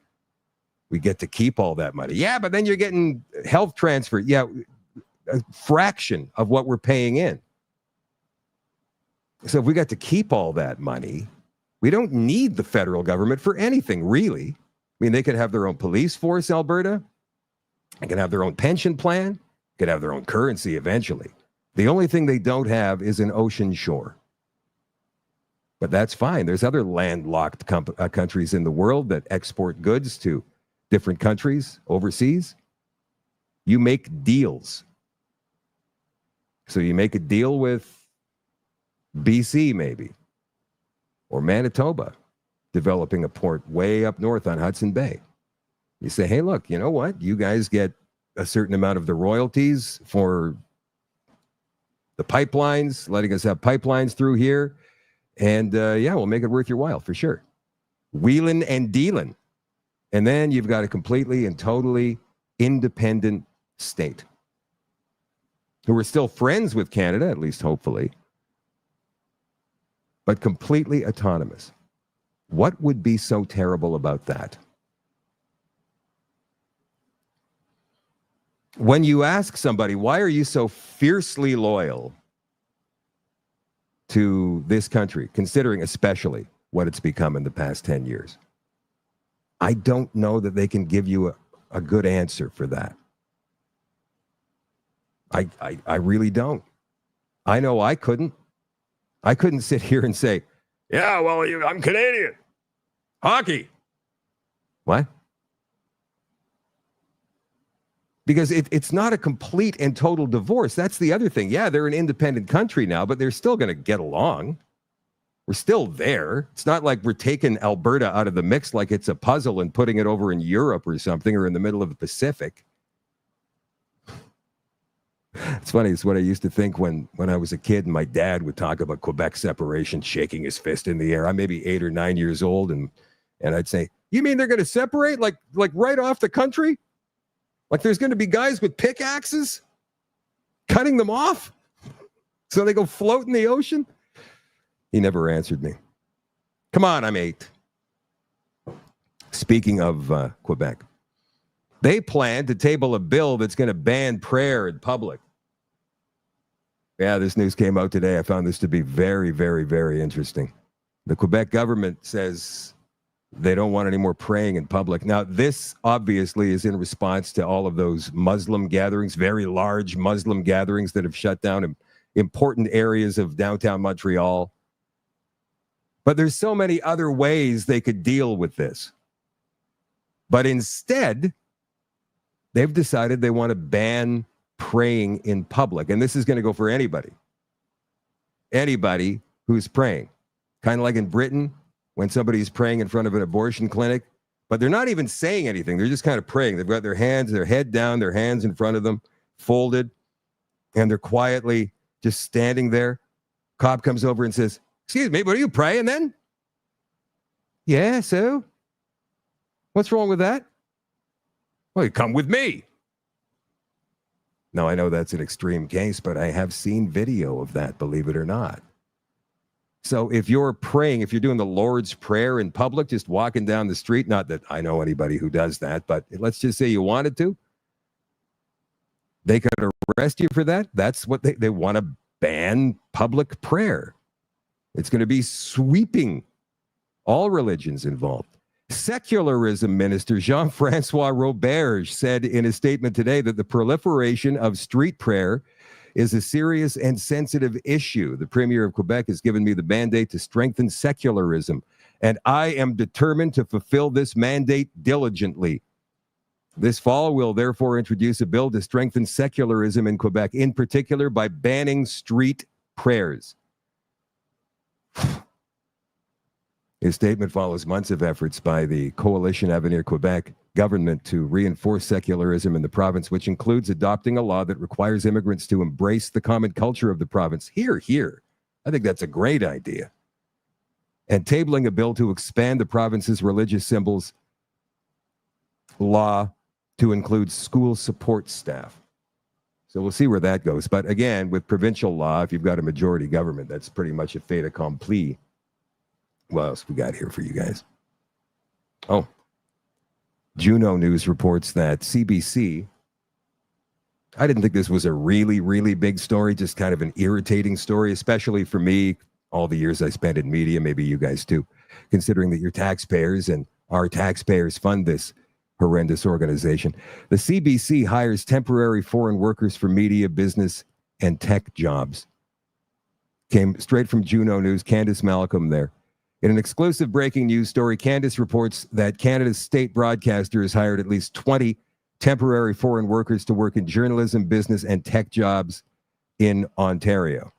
We get to keep all that money. Yeah, but then you're getting health transfer. Yeah, a fraction of what we're paying in. So if we got to keep all that money, we don't need the federal government for anything, really. I mean, they could have their own police force, Alberta. They can have their own pension plan. Could have their own currency eventually. The only thing they don't have is an ocean shore. But that's fine. There's other landlocked countries in the world that export goods to different countries overseas. You make deals. So you make a deal with BC maybe, or Manitoba, developing a port way up north on Hudson Bay. You say, hey, look, you know what? You guys get a certain amount of the royalties for the pipelines, letting us have pipelines through here. And yeah, we'll make it worth your while for sure. Wheeling and dealing. And then you've got a completely and totally independent state who are still friends with Canada, at least hopefully, but completely autonomous. What would be so terrible about that? When you ask somebody, why are you so fiercely loyal to this country, considering especially what it's become in the past 10 years? I don't know that they can give you a good answer for that. I really don't. I know I couldn't. I couldn't sit here and say, yeah, well, I'm Canadian. Hockey. What? Because it's not a complete and total divorce. That's the other thing. Yeah, they're an independent country now, but they're still going to get along. We're still there. It's not like we're taking Alberta out of the mix like it's a puzzle and putting it over in Europe or something, or in the middle of the Pacific. It's funny. It's what I used to think when I was a kid and my dad would talk about Quebec separation, shaking his fist in the air. I'm maybe 8 or 9 years old, and I'd say, you mean they're going to separate like right off the country? Like there's going to be guys with pickaxes cutting them off so they go float in the ocean? He never answered me. Come on, I'm 8. Speaking of Quebec, they plan to table a bill that's going to ban prayer in public. Yeah, this news came out today. I found this to be very, very, very interesting. The Quebec government says they don't want any more praying in public. Now, this obviously is in response to all of those Muslim gatherings, very large Muslim gatherings that have shut down in important areas of downtown Montreal. But there's so many other ways they could deal with this. But instead, they've decided they want to ban praying in public. And this is going to go for anybody. Anybody who's praying. Kind of like in Britain, when somebody's praying in front of an abortion clinic, but they're not even saying anything. They're just kind of praying. They've got their head down, their hands in front of them, folded, and they're quietly just standing there. Cop comes over and says, excuse me, but are you praying then? Yeah, so? What's wrong with that? Well, you come with me. Now, I know that's an extreme case, but I have seen video of that, believe it or not. So if you're praying, if you're doing the Lord's Prayer in public, just walking down the street, not that I know anybody who does that, but let's just say you wanted to, they could arrest you for that. That's what they want to ban public prayer. It's going to be sweeping all religions involved. Secularism minister Jean-Francois Roberge said in a statement today that the proliferation of street prayer is a serious and sensitive issue. The Premier of Quebec has given me the mandate to strengthen secularism, and I am determined to fulfill this mandate diligently. This fall, we'll therefore introduce a bill to strengthen secularism in Quebec, in particular by banning street prayers. His statement follows months of efforts by the Coalition Avenir Quebec government to reinforce secularism in the province, which includes adopting a law that requires immigrants to embrace the common culture of the province. Here. I think that's a great idea. And tabling a bill to expand the province's religious symbols law to include school support staff. So we'll see where that goes. But again, with provincial law, if you've got a majority government, that's pretty much a fait accompli. What else we got here for you guys? Oh, Juno News reports that CBC, I didn't think this was a really, really big story, just kind of an irritating story, especially for me, all the years I spent in media, maybe you guys too, considering that your taxpayers and our taxpayers fund this horrendous organization. The CBC hires temporary foreign workers for media, business, and tech jobs. Came straight from Juno News, Candace Malcolm there. In an exclusive breaking news story, Candace reports that Canada's state broadcaster has hired at least 20 temporary foreign workers to work in journalism, business, and tech jobs in Ontario.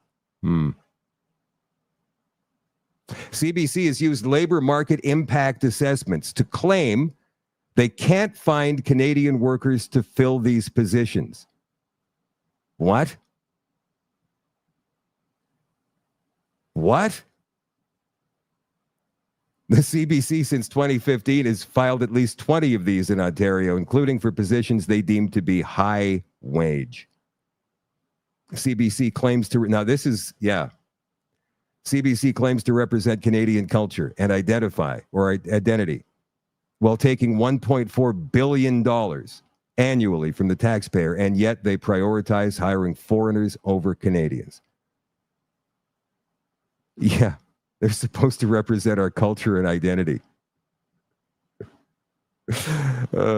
CBC has used labor market impact assessments to claim they can't find Canadian workers to fill these positions. What? The CBC since 2015 has filed at least 20 of these in Ontario, including for positions they deem to be high wage. CBC claims to, CBC claims to represent Canadian culture and identity while taking $1.4 billion annually from the taxpayer, and yet they prioritize hiring foreigners over Canadians. Yeah. They're supposed to represent our culture and identity. CBC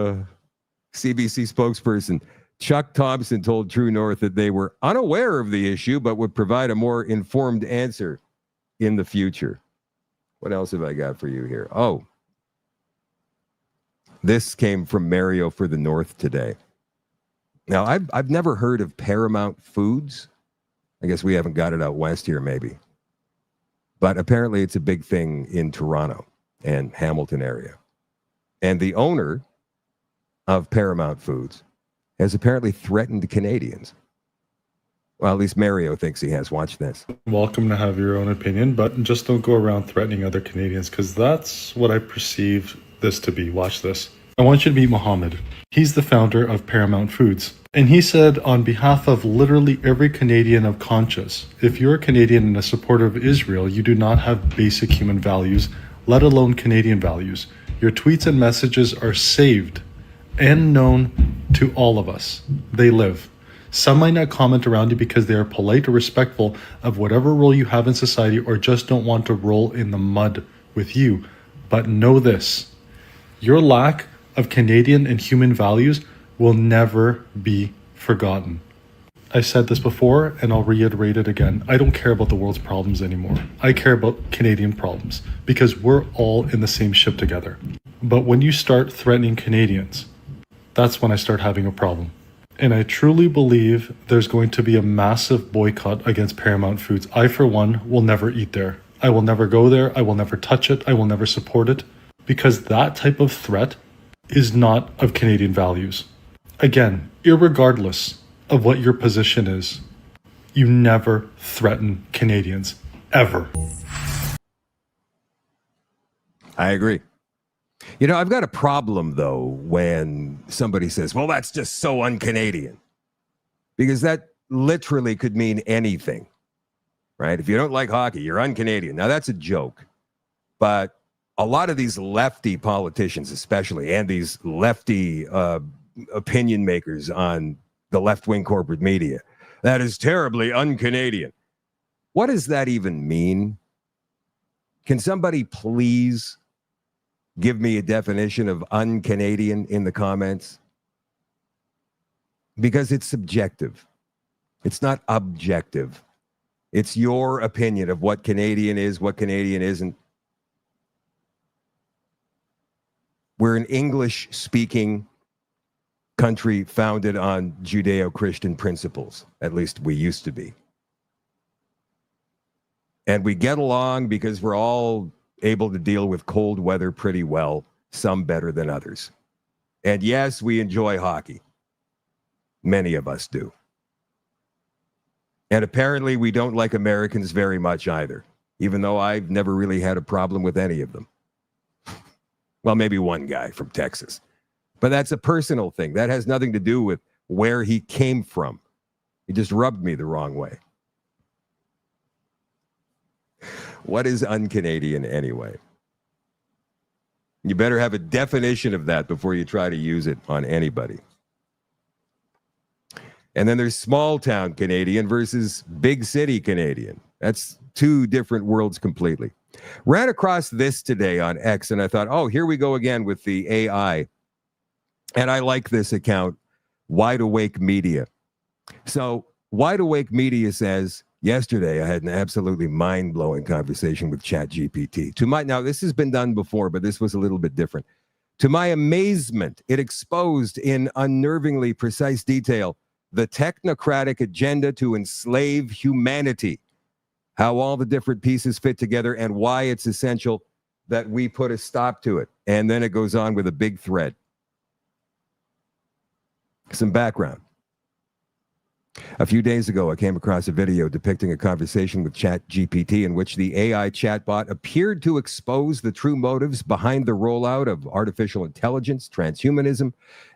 spokesperson Chuck Thompson told True North that they were unaware of the issue, but would provide a more informed answer in the future. What else have I got for you here? Oh, this came from Mario for the North today. Now, I've never heard of Paramount Foods. I guess we haven't got it out west here, maybe. But apparently it's a big thing in Toronto and Hamilton area. And the owner of Paramount Foods has apparently threatened Canadians. Well, at least Mario thinks he has. Watch this. Welcome to have your own opinion, but just don't go around threatening other Canadians, because that's what I perceive this to be. Watch this. I want you to meet Mohammed. He's the founder of Paramount Foods. And he said, on behalf of literally every Canadian of conscience, if you're a Canadian and a supporter of Israel, you do not have basic human values, let alone Canadian values. Your tweets and messages are saved and known to all of us. They live. Some might not comment around you because they are polite or respectful of whatever role you have in society, or just don't want to roll in the mud with you. But know this, your lack of Canadian and human values will never be forgotten. I said this before, and I'll reiterate it again. I don't care about the world's problems anymore. I care about Canadian problems, because we're all in the same ship together. But when you start threatening Canadians, that's when I start having a problem. And I truly believe there's going to be a massive boycott against Paramount Foods. I, for one, will never eat there. I will never go there. I will never touch it. I will never support it, because that type of threat is not of Canadian values. Again, irregardless of what your position is, you never threaten Canadians, ever. I agree. You know, I've got a problem, though, when somebody says, well, that's just so un-Canadian. Because that literally could mean anything, right? If you don't like hockey, you're un-Canadian. Now, that's a joke. But a lot of these lefty politicians, especially, and these lefty opinion makers on the left-wing corporate media, that is terribly un-Canadian. What does that even mean? Can somebody please give me a definition of un-Canadian in the comments? Because it's subjective. It's not objective. It's your opinion of what Canadian is, what Canadian isn't. We're an English-speaking country founded on Judeo-Christian principles. At least we used to be. And we get along because we're all able to deal with cold weather pretty well, some better than others. And yes, we enjoy hockey. Many of us do. And apparently we don't like Americans very much either, even though I've never really had a problem with any of them. Well, maybe one guy from Texas. But that's a personal thing. That has nothing to do with where he came from. He just rubbed me the wrong way. What is un-Canadian anyway? You better have a definition of that before you try to use it on anybody. And then there's small town Canadian versus big city Canadian. That's two different worlds completely. Ran across this today on X, and I thought, oh, here we go again with the AI. And I like this account, Wide Awake Media. So Wide Awake Media says, yesterday I had an absolutely mind-blowing conversation with ChatGPT. Now, this has been done before, but this was a little bit different. To my amazement, it exposed in unnervingly precise detail the technocratic agenda to enslave humanity, how all the different pieces fit together, and why it's essential that we put a stop to it. And then it goes on with a big thread. Some background. A few days ago, I came across a video depicting a conversation with ChatGPT in which the AI chatbot appeared to expose the true motives behind the rollout of artificial intelligence, transhumanism,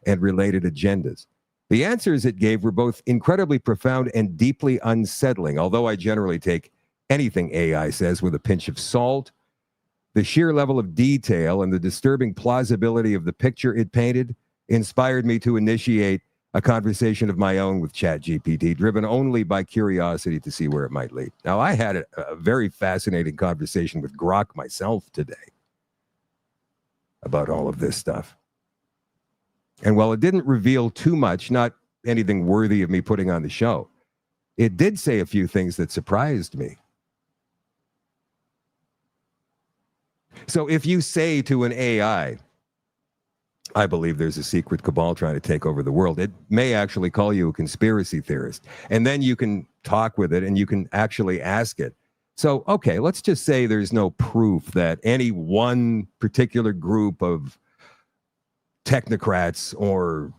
and related agendas. The answers it gave were both incredibly profound and deeply unsettling, although I generally take anything AI says with a pinch of salt. The sheer level of detail and the disturbing plausibility of the picture it painted inspired me to initiate a conversation of my own with ChatGPT, driven only by curiosity to see where it might lead. Now, I had a very fascinating conversation with Grok myself today about all of this stuff. And while it didn't reveal too much, not anything worthy of me putting on the show, it did say a few things that surprised me. So if you say to an AI, I believe there's a secret cabal trying to take over the world, it may actually call you a conspiracy theorist. And then you can talk with it and you can actually ask it. So, okay, let's just say there's no proof that any one particular group of technocrats or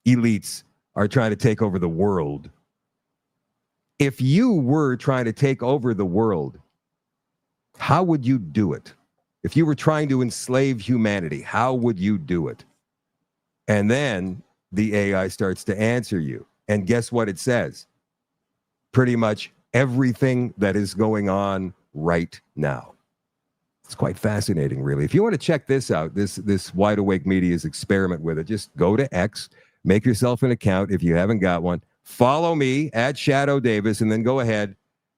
elites are trying to take over the world. If you were trying to take over the world, how would you do it? If you were trying to enslave humanity, how would you do it? And then the AI starts to answer you. And guess what it says? Pretty much everything that is going on right now. It's quite fascinating, really. If you want to check this out, this Wide Awake Media's experiment with it, just go to X, make yourself an account if you haven't got one. Follow me at Shadow Davis, and then go ahead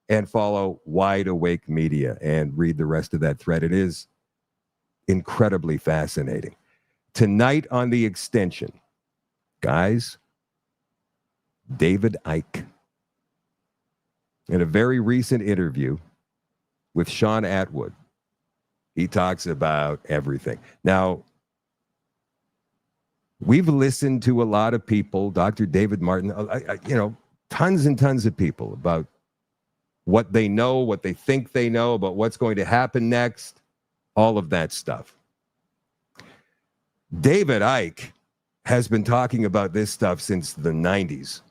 and follow Wide Awake Media and read the rest of that thread. It is incredibly fascinating. Tonight on The Extension, guys, David Icke, in a very recent interview with Sean Atwood, he talks about everything. Now, we've listened to a lot of people, Dr. David Martin, tons and tons of people about what they know, what they think they know, about what's going to happen next, all of that stuff. David Icke has been talking about this stuff since the 90s.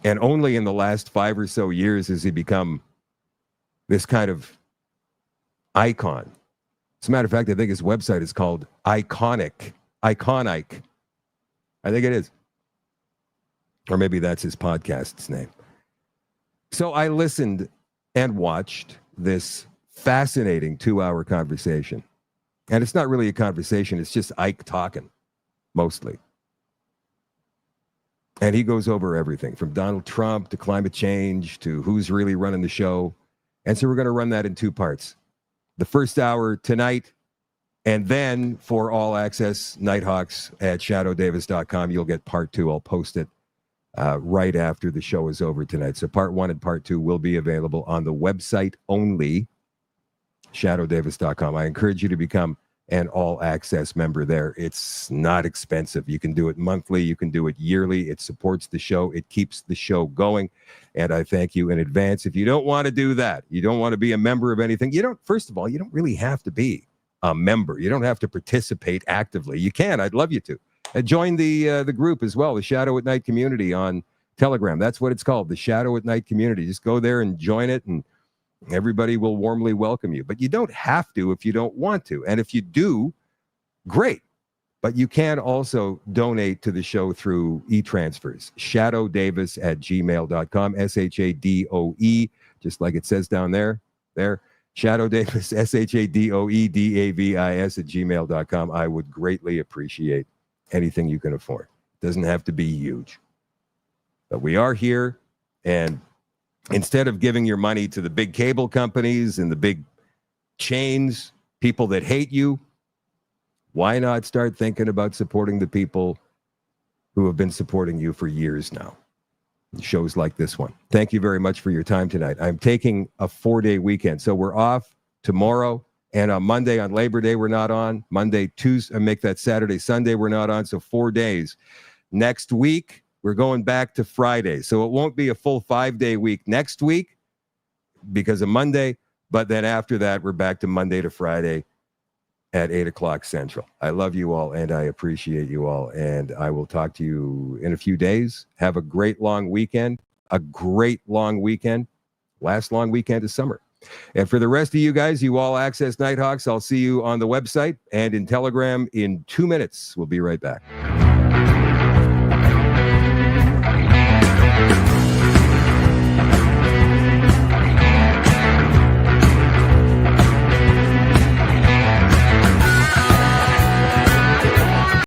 And only in the last 5 or so years has he become this kind of icon. As a matter of fact, I think his website is called Iconic. Iconic. I think it is. Or maybe that's his podcast's name. So I listened and watched this fascinating 2-hour conversation. And it's not really a conversation, it's just Icke talking, mostly. And he goes over everything from Donald Trump to climate change to who's really running the show. And so we're going to run that in 2 parts. The first hour tonight, and then for all access, Nighthawks at shadowdavis.com, you'll get part 2. I'll post it right after the show is over tonight. So part 1 and part 2 will be available on the website only, shadowdavis.com. I encourage you to become and all access member there. It's not expensive. You can do it monthly. You can do it yearly. It supports the show. It keeps the show going. And I thank you in advance. If you don't want to do that, you don't want to be a member of anything, first of all, you don't really have to be a member. You don't have to participate actively. You can. I'd love you to. Join the group as well, the Shadow at Night community on Telegram. That's what it's called, the Shadow at Night community. Just go there and join it, and everybody will warmly welcome you. But you don't have to if you don't want to. And if you do, great. But you can also donate to the show through e-transfers. shadowdavis@gmail.com, SHADOE, just like it says down there. Shadow Davis, SHADOEDAVIS@gmail.com. I would greatly appreciate anything you can afford. Doesn't have to be huge. But we are here, and instead of giving your money to the big cable companies and the big chains, people that hate you, why not start thinking about supporting the people who have been supporting you for years now? Shows like this one. Thank you very much for your time tonight. I'm taking a 4-day weekend. So we're off tomorrow, and on Monday, on Labor Day, we're not on. Monday, Tuesday, make that Saturday, Sunday, we're not on. So 4 days. Next week, we're going back to Friday. So it won't be a full 5-day week next week because of Monday. But then after that, we're back to Monday to Friday at 8 o'clock Central. I love you all, and I appreciate you all. And I will talk to you in a few days. Have a great long weekend. Last long weekend of summer. And for the rest of you guys, you all Access Nighthawks, I'll see you on the website and in Telegram in 2 minutes. We'll be right back.